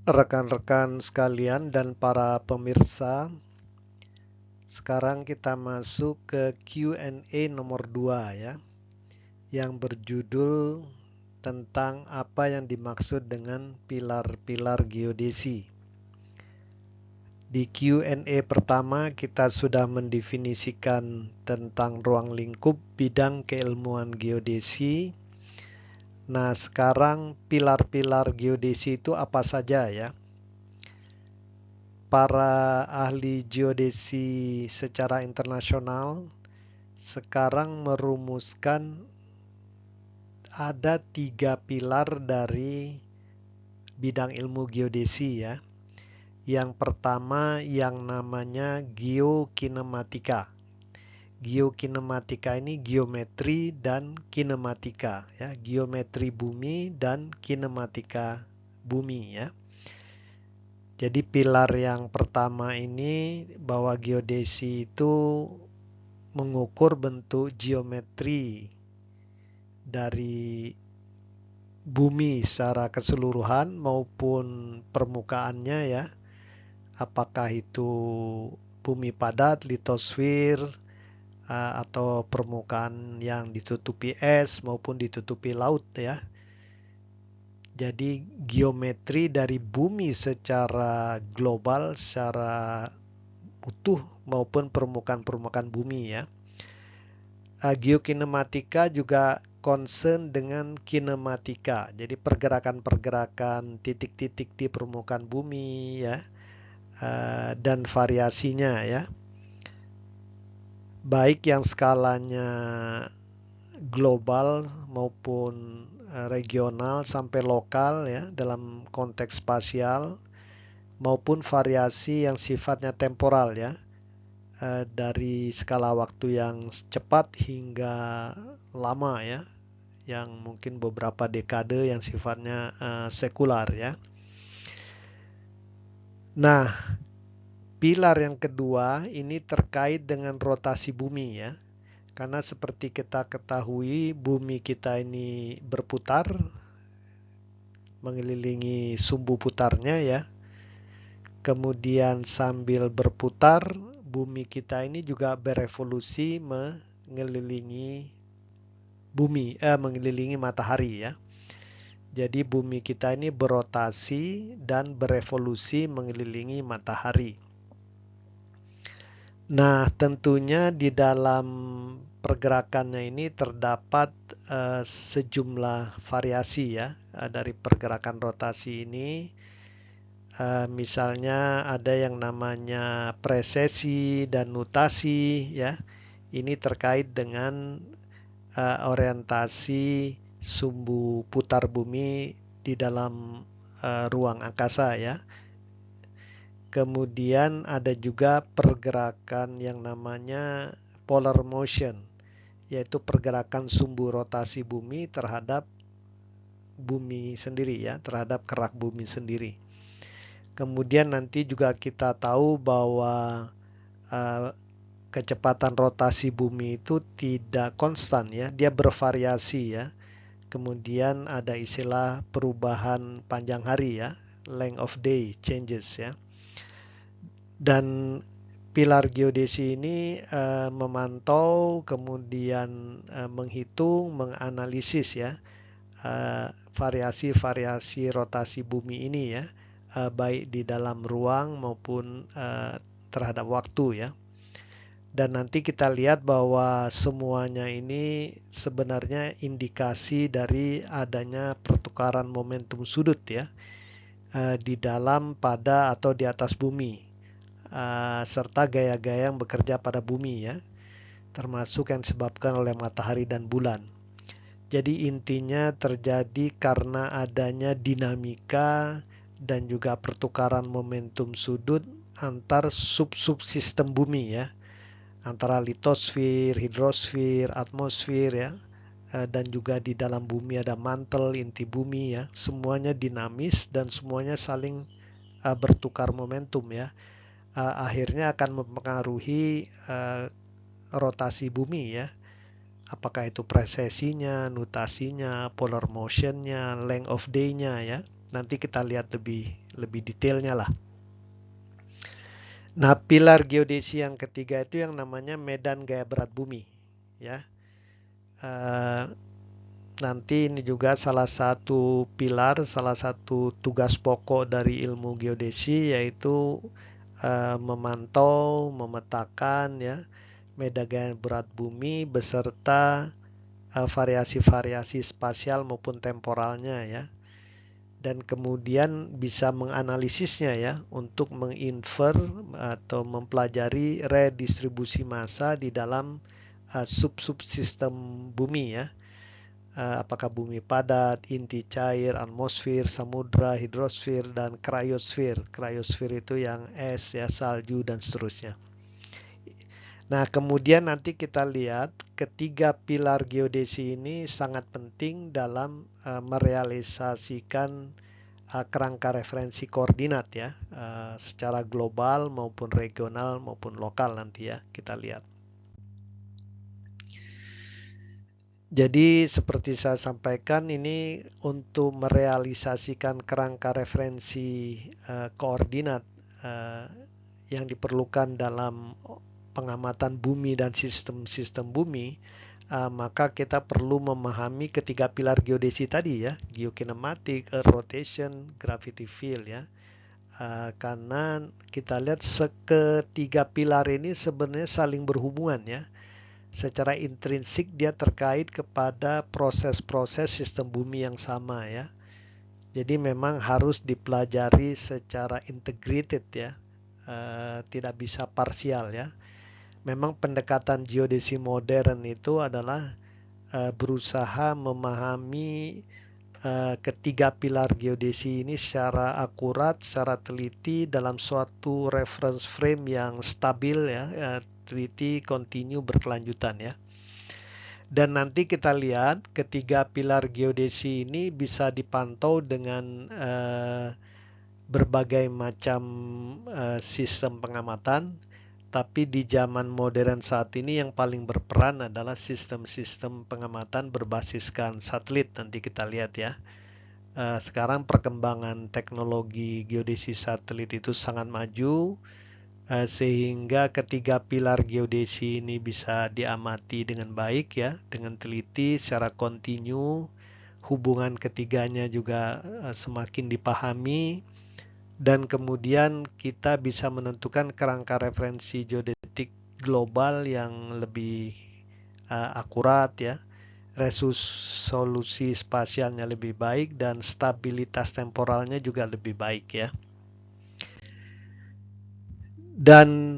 Rekan-rekan sekalian dan para pemirsa, sekarang kita masuk ke Q&A nomor 2 ya, yang berjudul tentang apa yang dimaksud dengan pilar-pilar geodesi. Di Q&A pertama kita sudah mendefinisikan tentang ruang lingkup bidang keilmuan geodesi. Nah, sekarang pilar-pilar geodesi itu apa saja ya? Para ahli geodesi secara internasional sekarang merumuskan ada 3 pilar dari bidang ilmu geodesi ya. Yang pertama yang namanya geokinematika. Geokinematika ini geometri dan kinematika ya, geometri bumi dan kinematika bumi ya. Jadi pilar yang pertama ini bahwa geodesi itu mengukur bentuk geometri dari bumi secara keseluruhan maupun permukaannya ya. Apakah itu bumi padat, litosfer, atau permukaan yang ditutupi es maupun ditutupi laut ya. Jadi geometri dari bumi secara global, secara utuh maupun permukaan-permukaan bumi ya. Geokinematika juga concern dengan kinematika. Jadi pergerakan-pergerakan titik-titik di permukaan bumi ya, dan variasinya ya. Baik yang skalanya global maupun regional sampai lokal ya dalam konteks spasial, maupun variasi yang sifatnya temporal ya, dari skala waktu yang cepat hingga lama ya, yang mungkin beberapa dekade yang sifatnya sekular ya. Nah, pilar yang kedua ini terkait dengan rotasi bumi ya. Karena seperti kita ketahui bumi kita ini berputar mengelilingi sumbu putarnya ya. Kemudian sambil berputar, bumi kita ini juga berevolusi mengelilingi matahari ya. Jadi bumi kita ini berotasi dan berevolusi mengelilingi matahari. Nah, tentunya di dalam pergerakannya ini terdapat sejumlah variasi ya dari pergerakan rotasi ini. Misalnya ada yang namanya presesi dan nutasi ya. Ini terkait dengan orientasi sumbu putar bumi di dalam ruang angkasa ya. Kemudian ada juga pergerakan yang namanya polar motion, yaitu pergerakan sumbu rotasi bumi terhadap bumi sendiri ya, terhadap kerak bumi sendiri. Kemudian nanti juga kita tahu bahwa kecepatan rotasi bumi itu tidak konstan ya, dia bervariasi ya. Kemudian ada istilah perubahan panjang hari ya, length of day changes ya. Dan pilar geodesi ini memantau, kemudian menghitung, menganalisis ya variasi-variasi rotasi bumi ini ya, baik di dalam ruang maupun terhadap waktu ya. Dan nanti kita lihat bahwa semuanya ini sebenarnya indikasi dari adanya pertukaran momentum sudut ya, di dalam, pada, atau di atas bumi, serta gaya-gaya yang bekerja pada bumi ya, termasuk yang disebabkan oleh matahari dan bulan. Jadi intinya terjadi karena adanya dinamika dan juga pertukaran momentum sudut antar sub-subsistem bumi ya, antara litosfer, hidrosfer, atmosfer ya, dan juga di dalam bumi ada mantel, inti bumi ya, semuanya dinamis dan semuanya saling bertukar momentum ya. Akhirnya akan mempengaruhi rotasi bumi ya. Apakah itu presesinya, nutasinya, polar motionnya, length of day-nya ya. Nanti kita lihat lebih lebih detailnya lah. Nah, pilar geodesi yang ketiga itu yang namanya medan gaya berat bumi, ya. Nanti ini juga salah satu pilar, salah satu tugas pokok dari ilmu geodesi yaitu memantau, memetakan ya medan gaya berat bumi beserta variasi-variasi spasial maupun temporalnya ya. Dan kemudian bisa menganalisisnya ya untuk menginfer atau mempelajari redistribusi massa di dalam sub-subsistem bumi ya. Apakah bumi padat, inti cair, atmosfer, samudra, hidrosfer, dan cryosfer. Cryosfer itu yang es ya, salju dan seterusnya. Nah, kemudian nanti kita lihat ketiga pilar geodesi ini sangat penting dalam merealisasikan kerangka referensi koordinat ya, secara global maupun regional maupun lokal nanti ya kita lihat. Jadi seperti saya sampaikan ini untuk merealisasikan kerangka referensi koordinat yang diperlukan dalam pengamatan bumi dan sistem-sistem bumi, maka kita perlu memahami ketiga pilar geodesi tadi ya, geokinematik, earth rotation, gravity field ya. Karena kita lihat ketiga pilar ini sebenarnya saling berhubungan ya. Secara intrinsik dia terkait kepada proses-proses sistem bumi yang sama ya. Jadi memang harus dipelajari secara integrated ya, tidak bisa parsial ya. Memang pendekatan geodesi modern itu adalah berusaha memahami ketiga pilar geodesi ini secara akurat, secara teliti dalam suatu reference frame yang stabil ya, teliti, kontinu, berkelanjutan ya. Dan nanti kita lihat ketiga pilar geodesi ini bisa dipantau dengan berbagai macam sistem pengamatan. Tapi di zaman modern saat ini yang paling berperan adalah sistem-sistem pengamatan berbasiskan satelit. Nanti kita lihat ya. Sekarang perkembangan teknologi geodesi satelit itu sangat maju, sehingga ketiga pilar geodesi ini bisa diamati dengan baik ya, dengan teliti secara kontinu. Hubungan ketiganya juga semakin dipahami. Dan kemudian kita bisa menentukan kerangka referensi geodetik global yang lebih akurat ya, resolusi spasialnya lebih baik dan stabilitas temporalnya juga lebih baik ya. Dan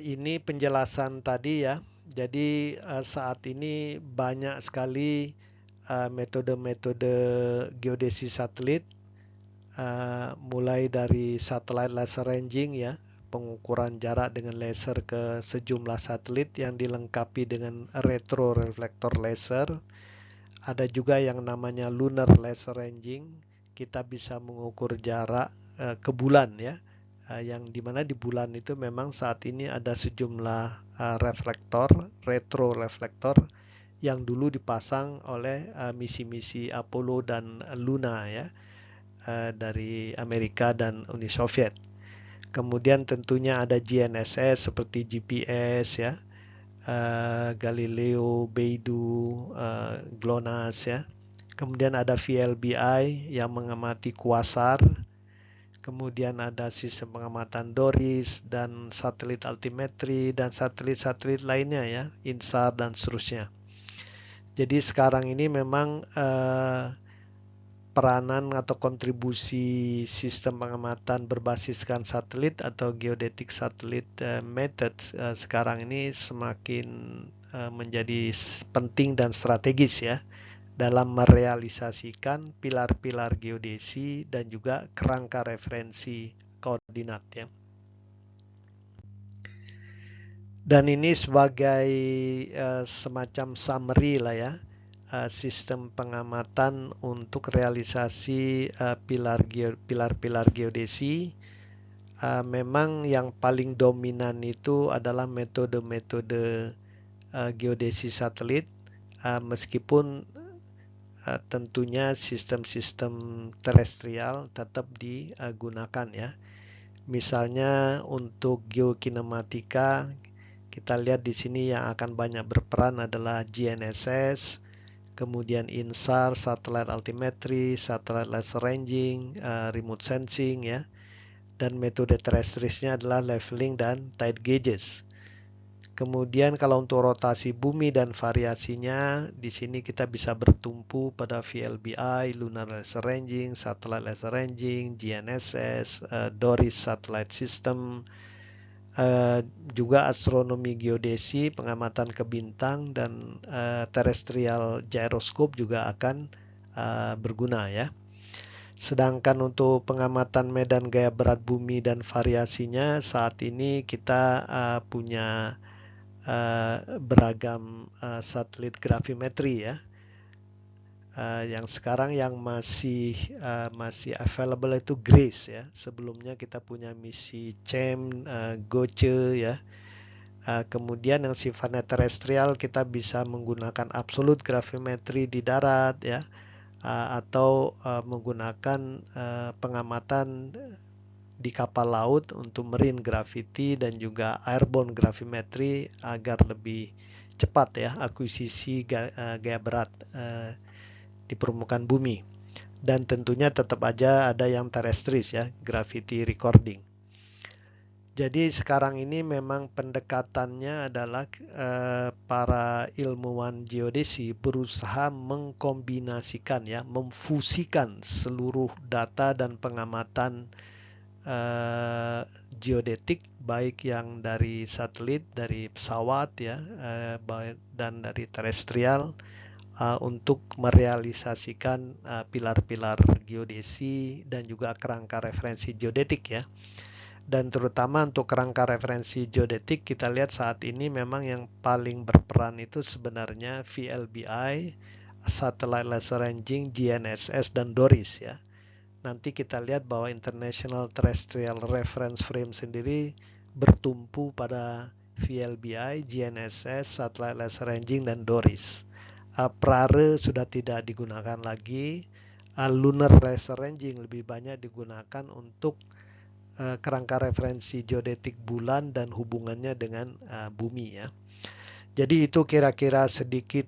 ini penjelasan tadi ya. Jadi saat ini banyak sekali metode-metode geodesi satelit. Mulai dari satellite laser ranging ya, pengukuran jarak dengan laser ke sejumlah satelit yang dilengkapi dengan retroreflektor laser. Ada juga yang namanya lunar laser ranging, kita bisa mengukur jarak ke bulan ya, yang dimana di bulan itu memang saat ini ada sejumlah reflektor, retroreflektor yang dulu dipasang oleh misi-misi Apollo dan Luna ya, dari Amerika dan Uni Soviet. Kemudian tentunya ada GNSS seperti GPS ya, Galileo, Beidou, GLONASS ya. Kemudian ada VLBI yang mengamati quasar. Kemudian ada sistem pengamatan DORIS dan satelit altimetri dan satelit-satelit lainnya ya, INSAR dan seterusnya. Jadi sekarang ini memang peranan atau kontribusi sistem pengamatan berbasiskan satelit atau geodetic satellite methods sekarang ini semakin menjadi penting dan strategis ya dalam merealisasikan pilar-pilar geodesi dan juga kerangka referensi koordinat ya. Dan ini sebagai semacam summary lah ya, sistem pengamatan untuk realisasi pilar-pilar geodesi. Memang yang paling dominan itu adalah metode-metode geodesi satelit, meskipun tentunya sistem-sistem terestrial tetap digunakan ya. Misalnya untuk geokinematika, kita lihat di sini yang akan banyak berperan adalah GNSS, kemudian INSAR, Satellite Altimetry, Satellite Laser Ranging, Remote Sensing ya. Dan metode terestrisnya adalah leveling dan tide gauges. Kemudian kalau untuk rotasi bumi dan variasinya, di sini kita bisa bertumpu pada VLBI, Lunar Laser Ranging, Satellite Laser Ranging, GNSS, DORIS Satellite System, juga astronomi geodesi, pengamatan ke bintang, dan terrestrial gyroscope juga akan berguna ya. Sedangkan untuk pengamatan medan gaya berat bumi dan variasinya, saat ini kita punya beragam satelit gravimetri ya. Yang sekarang yang masih available itu GRACE ya. Sebelumnya kita punya misi CHEM, GOCE ya. Kemudian yang sifatnya terestrial kita bisa menggunakan absolute gravimetri di darat ya, atau menggunakan pengamatan di kapal laut untuk marine gravity dan juga airborne gravimetri agar lebih cepat ya akuisisi gaya berat di permukaan bumi. Dan tentunya tetap aja ada yang terestris ya, gravity recording. Jadi sekarang ini memang pendekatannya adalah para ilmuwan geodesi berusaha mengkombinasikan ya, memfusikan seluruh data dan pengamatan geodetik baik yang dari satelit, dari pesawat ya, dan dari terestrial untuk merealisasikan pilar-pilar geodesi dan juga kerangka referensi geodetik ya. Dan terutama untuk kerangka referensi geodetik kita lihat saat ini memang yang paling berperan itu sebenarnya VLBI, Satellite Laser Ranging, GNSS, dan DORIS ya. Nanti kita lihat bahwa International Terrestrial Reference Frame sendiri bertumpu pada VLBI, GNSS, Satellite Laser Ranging, dan DORIS. PRARE sudah tidak digunakan lagi. Lunar Laser Ranging lebih banyak digunakan untuk kerangka referensi geodetik bulan dan hubungannya dengan bumi ya. Jadi itu kira-kira sedikit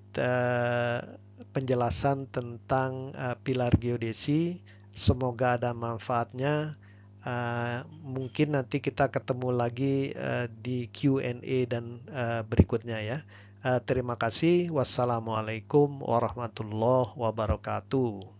penjelasan tentang pilar geodesi. Semoga ada manfaatnya. Mungkin nanti kita ketemu lagi di Q&A dan berikutnya ya. Terima kasih. Wassalamualaikum warahmatullahi wabarakatuh.